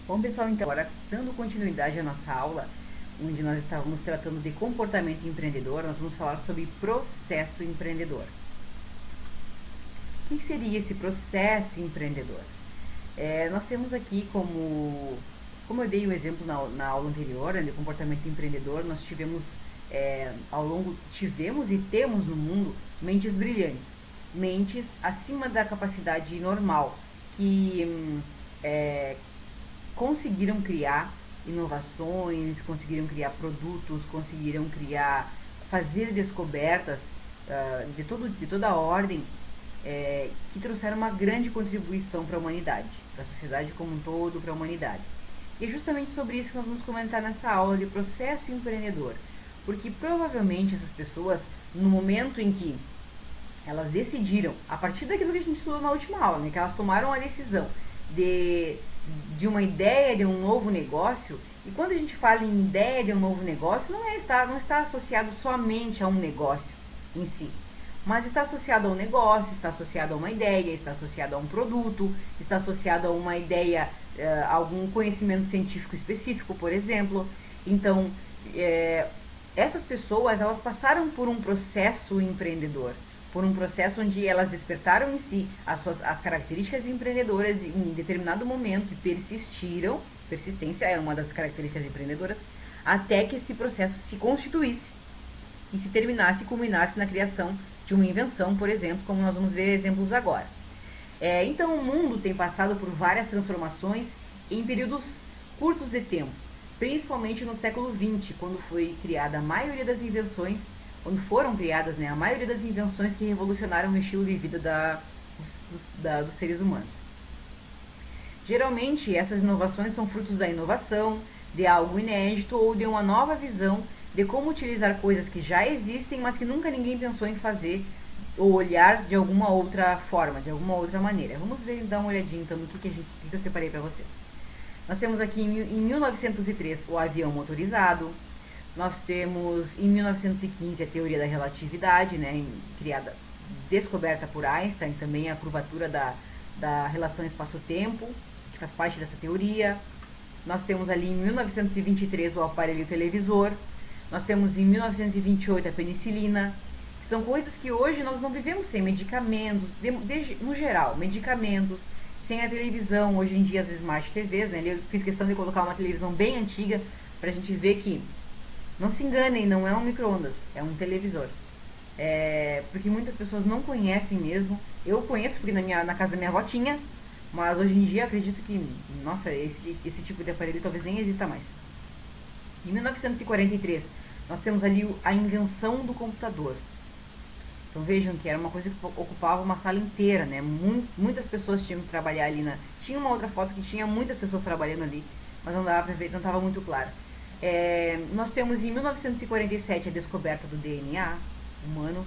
Bom, pessoal, então, agora dando continuidade à nossa aula, onde nós estávamos tratando de comportamento empreendedor, nós vamos falar sobre processo empreendedor. O que seria esse processo empreendedor? Nós temos aqui como eu dei o exemplo na aula anterior, né, de comportamento empreendedor, nós tivemos e temos no mundo mentes brilhantes, mentes acima da capacidade normal, que conseguiram criar inovações, conseguiram criar produtos, conseguiram fazer descobertas de toda a ordem, que trouxeram uma grande contribuição para a humanidade, para a sociedade como um todo, para a humanidade. E é justamente sobre isso que nós vamos comentar nessa aula de processo empreendedor, porque provavelmente essas pessoas, no momento em que elas decidiram, a partir daquilo que a gente estudou na última aula, né, que elas tomaram a decisão de uma ideia de um novo negócio. E quando a gente fala em ideia de um novo negócio, não está associado somente a um negócio em si, mas está associado a um negócio, está associado a uma ideia, está associado a um produto, está associado a uma ideia, a algum conhecimento científico específico, por exemplo. Então, essas pessoas, elas passaram por um processo empreendedor, por um processo onde elas despertaram em si as características empreendedoras em determinado momento e persistiram. Persistência é uma das características empreendedoras, até que esse processo se constituísse e se terminasse e culminasse na criação de uma invenção, por exemplo, como nós vamos ver exemplos agora. Então o mundo tem passado por várias transformações em períodos curtos de tempo, principalmente no século XX, quando foi criada a maioria das invenções, quando foram criadas, né, a maioria das invenções que revolucionaram o estilo de vida dos seres humanos. Geralmente, essas inovações são frutos da inovação, de algo inédito ou de uma nova visão de como utilizar coisas que já existem, mas que nunca ninguém pensou em fazer ou olhar de alguma outra forma, de alguma outra maneira. Vamos dar uma olhadinha então no que eu separei para vocês. Nós temos aqui em 1903 o avião motorizado. Nós temos em 1915 a teoria da relatividade, né, descoberta por Einstein, também a curvatura da relação espaço-tempo, que faz parte dessa teoria. Nós temos ali em 1923 o aparelho televisor. Nós temos em 1928 a penicilina, que são coisas que hoje nós não vivemos sem medicamentos, no geral, medicamentos, sem a televisão, hoje em dia as Smart TVs, né? Eu fiz questão de colocar uma televisão bem antiga pra gente ver que, não se enganem, não é um micro-ondas, é um televisor. Porque muitas pessoas não conhecem mesmo. Eu conheço porque na casa da minha avó tinha, mas hoje em dia acredito que, nossa, esse tipo de aparelho talvez nem exista mais. Em 1943, nós temos ali a invenção do computador. Então vejam que era uma coisa que ocupava uma sala inteira, né? Muitas pessoas tinham que trabalhar ali Tinha uma outra foto que tinha muitas pessoas trabalhando ali, mas não dava pra ver, não estava muito claro. Nós temos em 1947 a descoberta do DNA humano.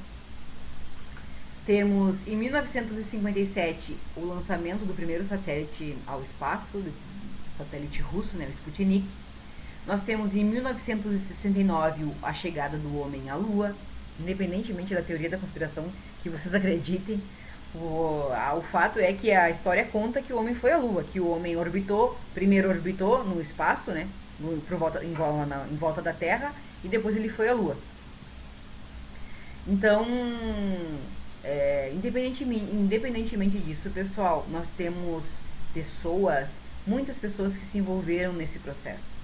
Temos em 1957 o lançamento do primeiro satélite ao espaço, do satélite russo, né, o Sputnik. Nós temos em 1969 a chegada do homem à Lua, independentemente da teoria da conspiração que vocês acreditem. O fato é que a história conta que o homem foi à Lua, que o homem primeiro orbitou no espaço, né, em volta da Terra, e depois ele foi à Lua. Então, independentemente disso, pessoal, nós temos muitas pessoas que se envolveram nesse processo.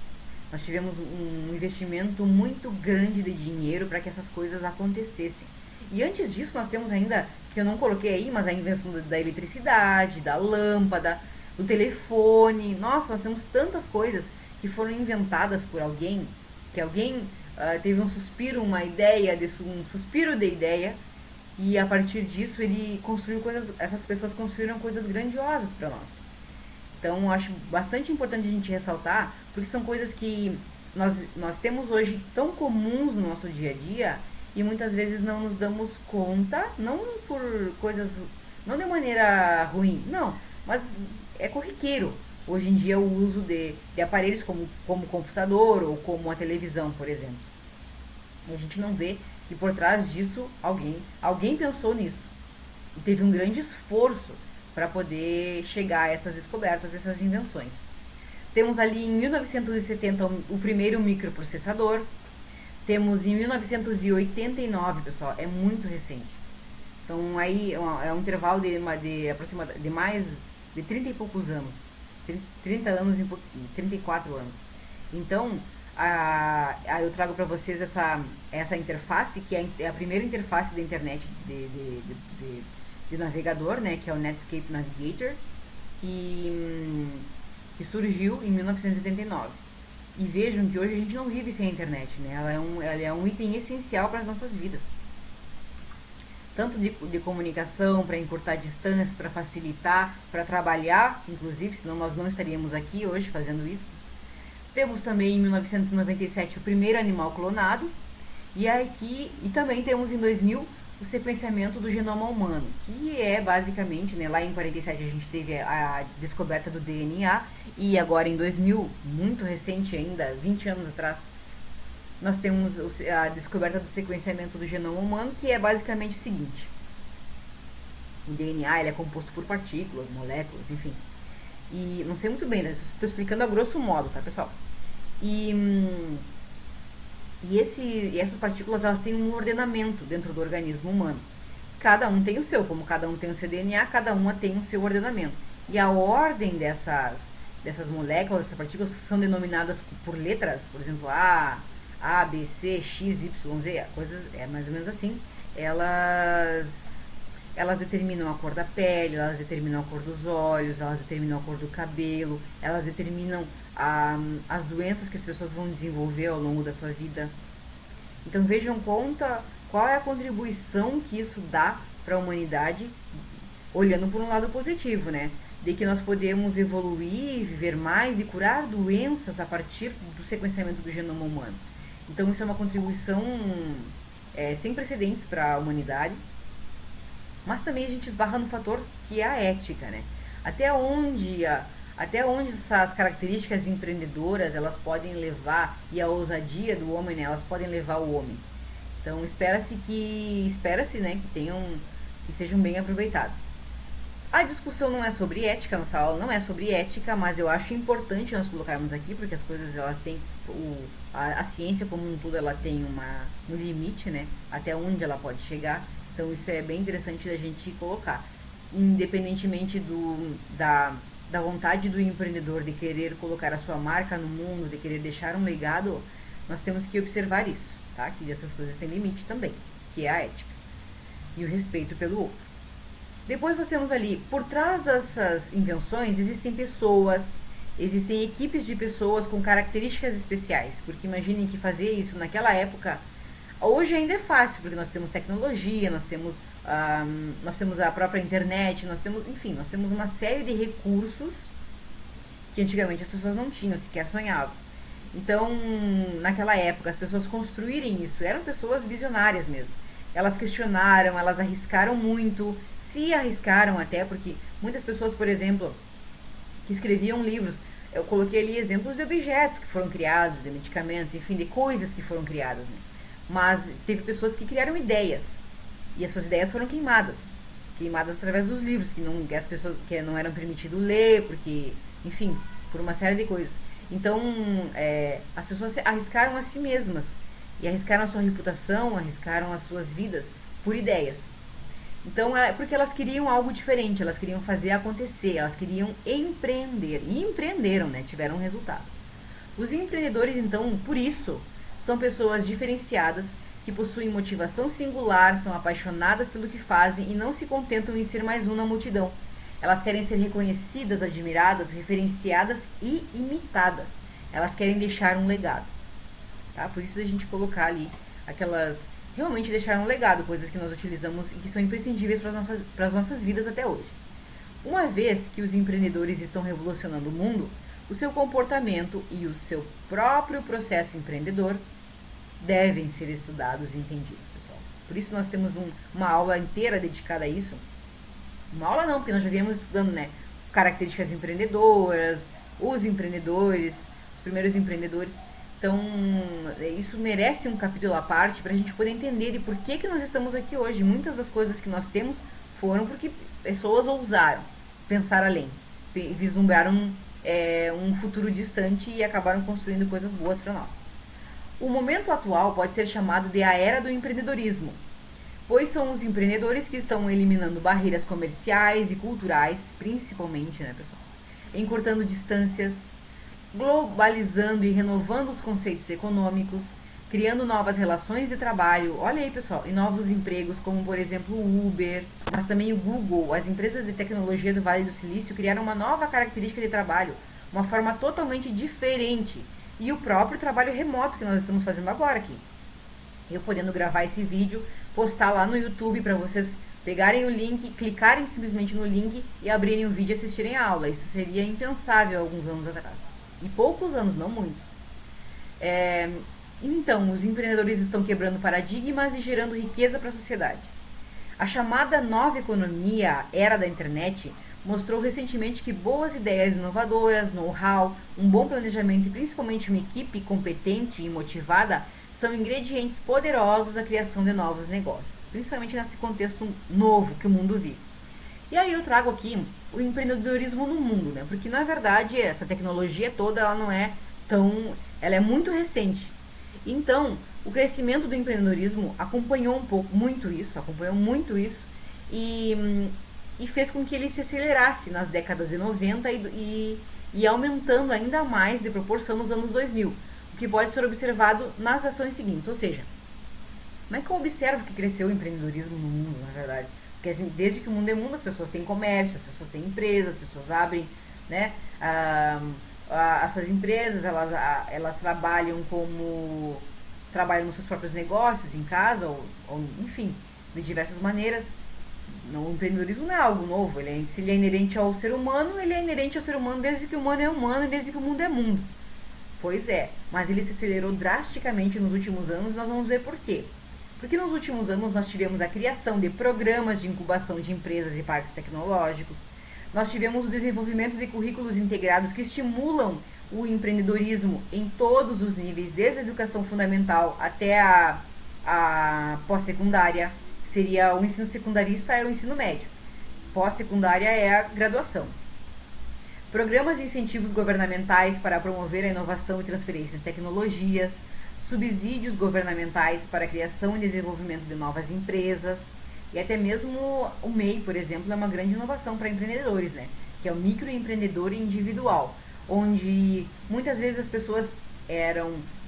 Nós tivemos um investimento muito grande de dinheiro para que essas coisas acontecessem. E antes disso, nós temos ainda, que eu não coloquei aí, mas a invenção da eletricidade, da lâmpada, do telefone. Nossa, nós temos tantas coisas que foram inventadas por alguém, que alguém teve um suspiro, um suspiro de ideia, e a partir disso ele construiu essas pessoas construíram coisas grandiosas para nós. Então, eu acho bastante importante a gente ressaltar, porque são coisas que nós temos hoje tão comuns no nosso dia a dia e muitas vezes não nos damos conta, não por coisas, não de maneira ruim, não, mas é corriqueiro. Hoje em dia o uso de aparelhos como o computador ou como a televisão, por exemplo. E a gente não vê que por trás disso alguém pensou nisso. E teve um grande esforço para poder chegar a essas descobertas, essas invenções. Temos ali em 1970 o primeiro microprocessador. Temos em 1989, pessoal, é muito recente. Então aí é um intervalo de aproximadamente de mais de 30 e poucos anos. 30 anos, 34 anos. Então, eu trago para vocês essa interface, que é a primeira interface da internet de navegador, né, que é o Netscape Navigator, que surgiu em 1989. E vejam que hoje a gente não vive sem a internet, né? Ela é um item essencial para as nossas vidas. Tanto de comunicação, para encurtar distâncias, para facilitar, para trabalhar, inclusive, senão nós não estaríamos aqui hoje fazendo isso. Temos também em 1997 o primeiro animal clonado, e também temos em 2000 o sequenciamento do genoma humano, que é basicamente, né, lá em 47 a gente teve a descoberta do DNA, e agora em 2000, muito recente ainda, 20 anos atrás, nós temos a descoberta do sequenciamento do genoma humano, que é basicamente o seguinte: o DNA ele é composto por partículas, moléculas, enfim. E não sei muito bem, né? Estou explicando a grosso modo, tá, pessoal? E essas partículas elas têm um ordenamento dentro do organismo humano. Cada um tem o seu, como cada um tem o seu DNA, cada uma tem o seu ordenamento. E a ordem dessas moléculas, dessas partículas, são denominadas por letras, por exemplo, A, B, C, X, Y, Z, coisas é mais ou menos assim. Elas determinam a cor da pele, elas determinam a cor dos olhos, elas determinam a cor do cabelo, elas determinam as doenças que as pessoas vão desenvolver ao longo da sua vida. Então vejam qual é a contribuição que isso dá para a humanidade, olhando por um lado positivo, né? De que nós podemos evoluir, viver mais e curar doenças a partir do sequenciamento do genoma humano. Então isso é uma contribuição sem precedentes para a humanidade. Mas também a gente esbarra no fator que é a ética, né? Até onde essas características empreendedoras elas podem levar, e a ousadia do homem, né, elas podem levar o homem. Então espera-se, né, que sejam bem aproveitadas. A discussão não é sobre ética, nossa aula não é sobre ética, mas eu acho importante nós colocarmos aqui, porque as coisas elas têm a ciência como um todo ela tem um limite, né, até onde ela pode chegar. Então isso é bem interessante da gente colocar, independentemente da vontade do empreendedor de querer colocar a sua marca no mundo, de querer deixar um legado. Nós temos que observar isso, tá? Que essas coisas têm limite também, que é a ética e o respeito pelo outro. Depois nós temos ali, por trás dessas invenções, existem equipes de pessoas com características especiais, porque imaginem que fazer isso naquela época, hoje ainda é fácil, porque nós temos tecnologia, nós temos a própria internet, nós temos uma série de recursos que antigamente as pessoas não tinham, sequer sonhavam. Então, naquela época, as pessoas construírem isso, eram pessoas visionárias mesmo. Elas questionaram, elas arriscaram muito, se arriscaram até, porque muitas pessoas, por exemplo, que escreviam livros, eu coloquei ali exemplos de objetos que foram criados, de medicamentos, enfim, de coisas que foram criadas, né? Mas teve pessoas que criaram ideias, e as suas ideias foram queimadas através dos livros, as pessoas que não eram permitido ler, porque, enfim, por uma série de coisas. Então, as pessoas arriscaram a si mesmas, e arriscaram a sua reputação, arriscaram as suas vidas por ideias. Então, porque elas queriam algo diferente, elas queriam fazer acontecer, elas queriam empreender, e empreenderam, né? Tiveram um resultado. Os empreendedores, então, por isso, são pessoas diferenciadas, que possuem motivação singular, são apaixonadas pelo que fazem e não se contentam em ser mais um na multidão. Elas querem ser reconhecidas, admiradas, referenciadas e imitadas. Elas querem deixar um legado. Tá? Por isso a gente colocar ali realmente deixar um legado, coisas que nós utilizamos e que são imprescindíveis para as nossas vidas até hoje. Uma vez que os empreendedores estão revolucionando o mundo, o seu comportamento e o seu próprio processo empreendedor devem ser estudados e entendidos, pessoal. Por isso nós temos uma aula inteira dedicada a isso. Uma aula não, porque nós já viemos estudando, né? Características empreendedoras, os empreendedores, os primeiros empreendedores. Então, isso merece um capítulo à parte para a gente poder entender e por que nós estamos aqui hoje. Muitas das coisas que nós temos foram porque pessoas ousaram pensar além, vislumbraram um futuro distante e acabaram construindo coisas boas para nós. O momento atual pode ser chamado de a era do empreendedorismo, pois são os empreendedores que estão eliminando barreiras comerciais e culturais, principalmente, né, pessoal? Encurtando distâncias, globalizando e renovando os conceitos econômicos, criando novas relações de trabalho, olha aí, pessoal, e novos empregos, como por exemplo o Uber, mas também o Google. As empresas de tecnologia do Vale do Silício criaram uma nova característica de trabalho, uma forma totalmente diferente, e o próprio trabalho remoto que nós estamos fazendo agora aqui. Eu podendo gravar esse vídeo, postar lá no YouTube para vocês pegarem o link, clicarem simplesmente no link e abrirem o vídeo e assistirem a aula. Isso seria impensável alguns anos atrás. E poucos anos, não muitos. Então, os empreendedores estão quebrando paradigmas e gerando riqueza para a sociedade. A chamada nova economia, era da internet, mostrou recentemente que boas ideias inovadoras, know-how, um bom planejamento e principalmente uma equipe competente e motivada são ingredientes poderosos da criação de novos negócios, principalmente nesse contexto novo que o mundo vive. E aí eu trago aqui o empreendedorismo no mundo, né? Porque na verdade essa tecnologia toda ela não é ela é muito recente. Então, o crescimento do empreendedorismo acompanhou muito isso e fez com que ele se acelerasse nas décadas de 90 e aumentando ainda mais de proporção nos anos 2000, o que pode ser observado nas ações seguintes, ou seja, como é que eu observo que cresceu o empreendedorismo no mundo, na verdade? Porque assim, desde que o mundo é mundo, as pessoas têm comércio, as pessoas têm empresas, as pessoas abrem, né, as suas empresas, elas trabalham nos seus próprios negócios, em casa, ou enfim, de diversas maneiras. O empreendedorismo não é algo novo, se ele é inerente ao ser humano, ele é inerente ao ser humano desde que o humano é humano e desde que o mundo é mundo. Pois é, mas ele se acelerou drasticamente nos últimos anos, nós vamos ver por quê. Porque nos últimos anos nós tivemos a criação de programas de incubação de empresas e parques tecnológicos, nós tivemos o desenvolvimento de currículos integrados que estimulam o empreendedorismo em todos os níveis, desde a educação fundamental até a pós-secundária, que seria o ensino secundarista é o ensino médio, pós-secundária é a graduação. Programas de incentivos governamentais para promover a inovação e transferência de tecnologias, subsídios governamentais para a criação e desenvolvimento de novas empresas, e até mesmo o MEI, por exemplo, é uma grande inovação para empreendedores, né? Que é o microempreendedor individual, onde muitas vezes as pessoas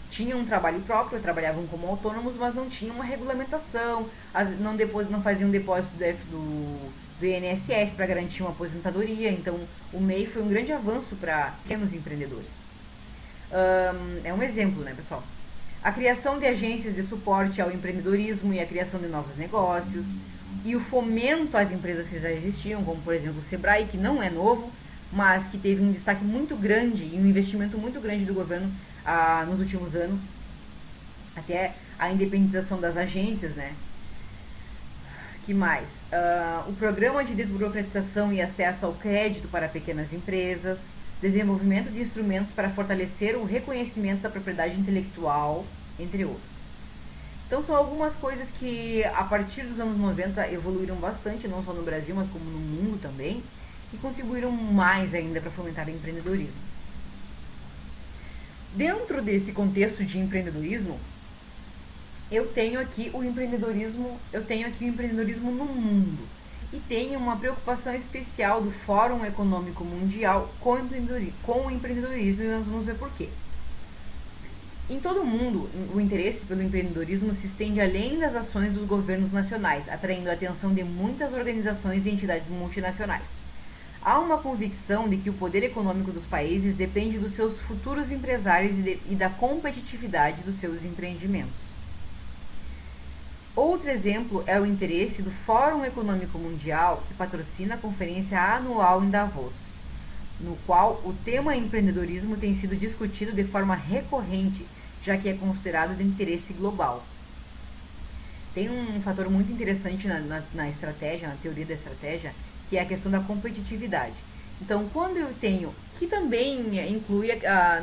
tinham um trabalho próprio, trabalhavam como autônomos, mas não tinham uma regulamentação, não faziam depósito do INSS para garantir uma aposentadoria. Então, o MEI foi um grande avanço para pequenos empreendedores. É um exemplo, né, pessoal? A criação de agências de suporte ao empreendedorismo e a criação de novos negócios, e o fomento às empresas que já existiam, como por exemplo o Sebrae, que não é novo, mas que teve um destaque muito grande e um investimento muito grande do governo nos últimos anos, até a independização das agências, né? Que mais? O programa de desburocratização e acesso ao crédito para pequenas empresas, desenvolvimento de instrumentos para fortalecer o reconhecimento da propriedade intelectual, entre outros. Então são algumas coisas que a partir dos anos 90 evoluíram bastante, não só no Brasil, mas como no mundo também, e contribuíram mais ainda para fomentar o empreendedorismo. Dentro desse contexto de empreendedorismo, eu tenho aqui o empreendedorismo no mundo. E tenho uma preocupação especial do Fórum Econômico Mundial com o empreendedorismo, e nós vamos ver por quê. Em todo o mundo, o interesse pelo empreendedorismo se estende além das ações dos governos nacionais, atraindo a atenção de muitas organizações e entidades multinacionais. Há uma convicção de que o poder econômico dos países depende dos seus futuros empresários e da competitividade dos seus empreendimentos. Outro exemplo é o interesse do Fórum Econômico Mundial, que patrocina a conferência anual em Davos, no qual o tema empreendedorismo tem sido discutido de forma recorrente, já que é considerado de interesse global. Tem um fator muito interessante na estratégia, na teoria da estratégia, que é a questão da competitividade. Então, quando eu tenho, que também inclui,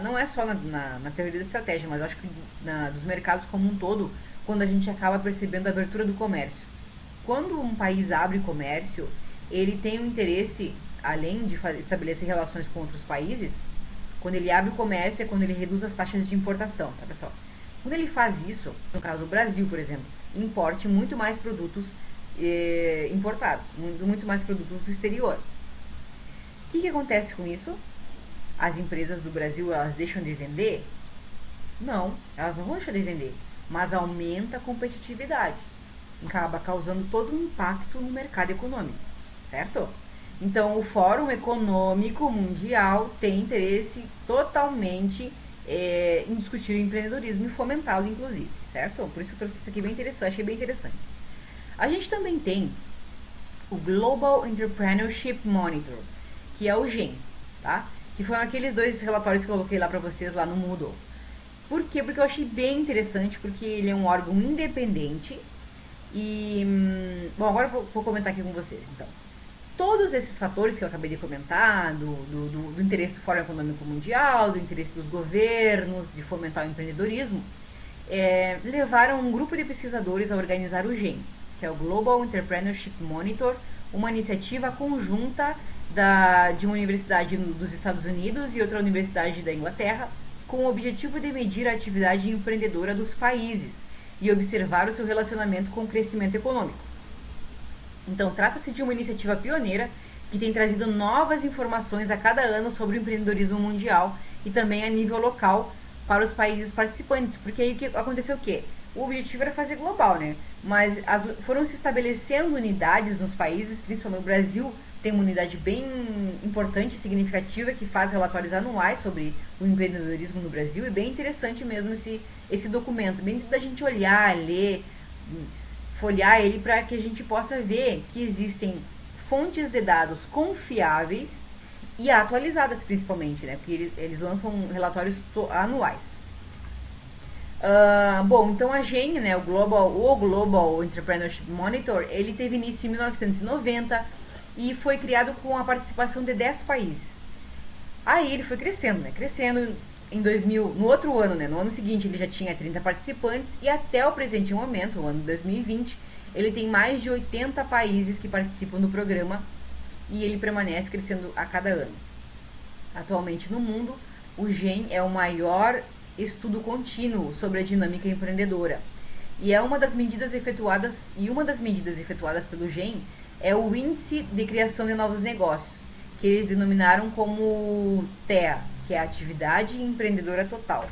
não é só na teoria da estratégia, mas eu acho que dos mercados como um todo, quando a gente acaba percebendo a abertura do comércio. Quando um país abre comércio, ele tem um interesse além de estabelecer relações com outros países, quando ele abre o comércio é quando ele reduz as taxas de importação, tá, pessoal? Quando ele faz isso, no caso o Brasil, por exemplo, importe muito mais produtos importados, muito mais produtos do exterior. O que acontece com isso? As empresas do Brasil, elas deixam de vender? Não, elas não vão deixar de vender, mas aumenta a competitividade. Acaba causando todo um impacto no mercado econômico, certo? Então, o Fórum Econômico Mundial tem interesse totalmente em discutir o empreendedorismo e fomentá-lo, inclusive, certo? Por isso que eu trouxe isso aqui bem interessante, achei bem interessante. A gente também tem o Global Entrepreneurship Monitor, que é o GEM, tá? Que foram aqueles 2 relatórios que eu coloquei lá pra vocês lá no Moodle. Por quê? Porque eu achei bem interessante, porque ele é um órgão independente e... Bom, agora eu vou comentar aqui com vocês, então. Todos esses fatores que eu acabei de comentar, do interesse do Fórum Econômico Mundial, do interesse dos governos, de fomentar o empreendedorismo, levaram um grupo de pesquisadores a organizar o GEM, que é o Global Entrepreneurship Monitor, uma iniciativa conjunta de uma universidade dos Estados Unidos e outra universidade da Inglaterra, com o objetivo de medir a atividade empreendedora dos países e observar o seu relacionamento com o crescimento econômico. Então, trata-se de uma iniciativa pioneira que tem trazido novas informações a cada ano sobre o empreendedorismo mundial e também a nível local para os países participantes. Porque aí aconteceu o quê? O objetivo era fazer global, né? Mas foram se estabelecendo unidades nos países, principalmente o Brasil tem uma unidade bem importante e significativa que faz relatórios anuais sobre o empreendedorismo no Brasil. E bem interessante mesmo esse documento, bem da gente olhar, ler, folhear ele para que a gente possa ver que existem fontes de dados confiáveis e atualizadas principalmente, né? Porque eles lançam relatórios anuais. Bom, então a GEM, né, o Global Entrepreneurship Monitor, ele teve início em 1990 e foi criado com a participação de 10 países. Aí ele foi crescendo, né? Crescendo em 2000, no outro ano, né? No ano seguinte ele já tinha 30 participantes e até o presente momento, o ano 2020, ele tem mais de 80 países que participam do programa e ele permanece crescendo a cada ano. Atualmente no mundo, o GEM é o maior estudo contínuo sobre a dinâmica empreendedora. E uma das medidas efetuadas pelo GEM é o Índice de Criação de Novos Negócios, que eles denominaram como TEA, que é a Atividade Empreendedora Total.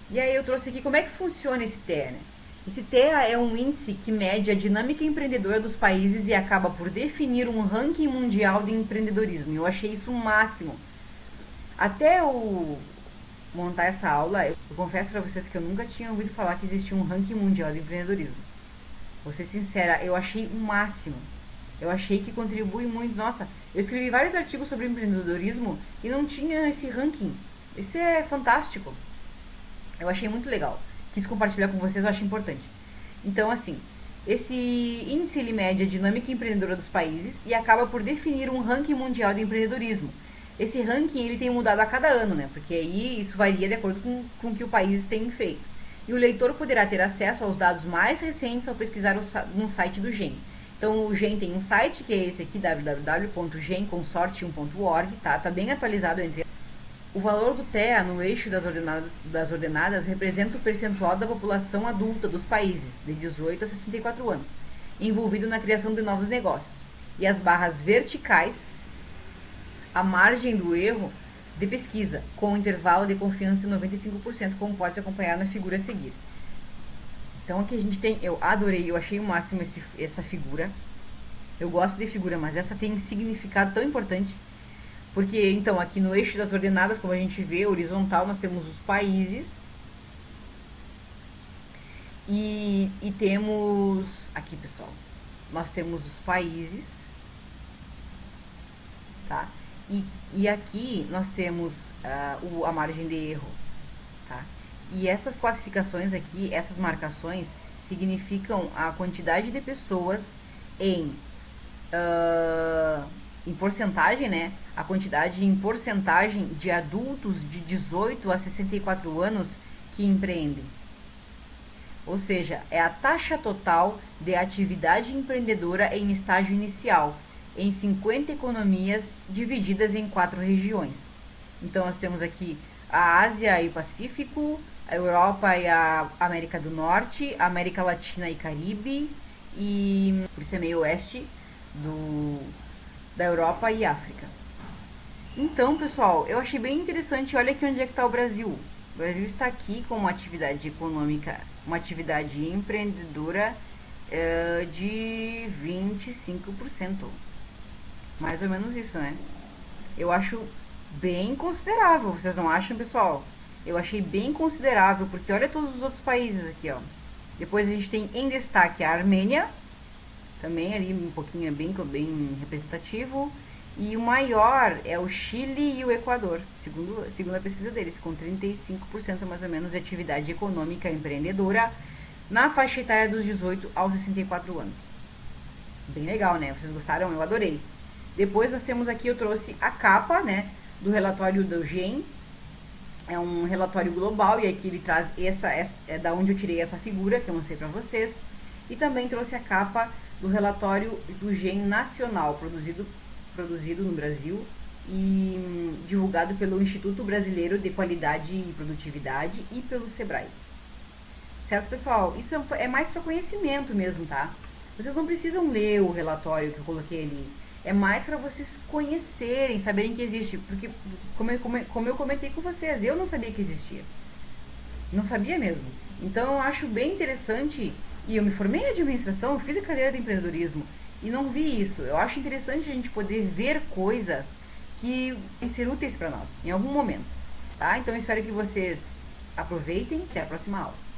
E aí eu trouxe aqui como é que funciona esse TEA, né? Esse TEA é um índice que mede a dinâmica empreendedora dos países e acaba por definir um ranking mundial de empreendedorismo. Eu achei isso o máximo. Até eu montar essa aula, eu confesso para vocês que eu nunca tinha ouvido falar que existia um ranking mundial de empreendedorismo. Vou ser sincera, eu achei o máximo. Eu achei que contribui muito. Nossa, eu escrevi vários artigos sobre empreendedorismo e não tinha esse ranking. Isso é fantástico. Eu achei muito legal. Quis compartilhar com vocês, eu acho importante. Então, assim, esse índice ele mede a dinâmica empreendedora dos países e acaba por definir um ranking mundial de empreendedorismo. Esse ranking ele tem mudado a cada ano, né? Porque aí isso varia de acordo com o que o país tem feito. E o leitor poderá ter acesso aos dados mais recentes ao pesquisar no site do GEM. Então, o GEM tem um site, que é esse aqui, www.gemconsortium.org, tá? Tá bem atualizado entre... O valor do TEA no eixo das ordenadas representa o percentual da população adulta dos países, de 18 a 64 anos, envolvido na criação de novos negócios. E as barras verticais, a margem do erro de pesquisa, com um intervalo de confiança de 95%, como pode se acompanhar na figura a seguir. Então aqui a gente tem, eu adorei, eu achei o máximo essa figura. Eu gosto de figura, mas essa tem significado tão importante. Porque, então, aqui no eixo das ordenadas, como a gente vê, horizontal, nós temos os países. E temos, aqui pessoal, nós temos os países, tá? E aqui nós temos a margem de erro, tá? E essas classificações aqui, essas marcações, significam a quantidade de pessoas em porcentagem, né? A quantidade em porcentagem de adultos de 18 a 64 anos que empreendem. Ou seja, é a taxa total de atividade empreendedora em estágio inicial, em 50 economias divididas em 4 regiões. Então nós temos aqui a Ásia e o Pacífico, a Europa e a América do Norte, a América Latina e Caribe, e por isso é meio oeste da Europa e África. Então, pessoal, eu achei bem interessante. Olha aqui onde é que está o Brasil. O Brasil está aqui com uma atividade econômica, uma atividade empreendedora de 25%. Mais ou menos isso, né? Eu acho bem considerável, vocês não acham, pessoal? Eu achei bem considerável, porque olha todos os outros países aqui, ó. Depois a gente tem em destaque a Armênia, também ali um pouquinho bem representativo. E o maior é o Chile e o Equador, segundo a pesquisa deles, com 35% mais ou menos de atividade econômica empreendedora na faixa etária dos 18 aos 64 anos. Bem legal, né? Vocês gostaram? Eu adorei. Depois nós temos aqui, eu trouxe a capa, né, do relatório do GEM. É um relatório global e aqui ele traz é da onde eu tirei essa figura, que eu mostrei pra vocês. E também trouxe a capa do relatório do GEM nacional, produzido no Brasil e divulgado pelo Instituto Brasileiro de Qualidade e Produtividade e pelo Sebrae. Certo, pessoal? Isso é mais para conhecimento mesmo, tá? Vocês não precisam ler o relatório que eu coloquei ali. É mais para vocês conhecerem, saberem que existe. Porque, como eu comentei com vocês, eu não sabia que existia. Não sabia mesmo. Então, eu acho bem interessante. E eu me formei em administração, eu fiz a carreira de empreendedorismo. E não vi isso. Eu acho interessante a gente poder ver coisas que vão ser úteis para nós, em algum momento. Tá? Então, eu espero que vocês aproveitem. Até a próxima aula.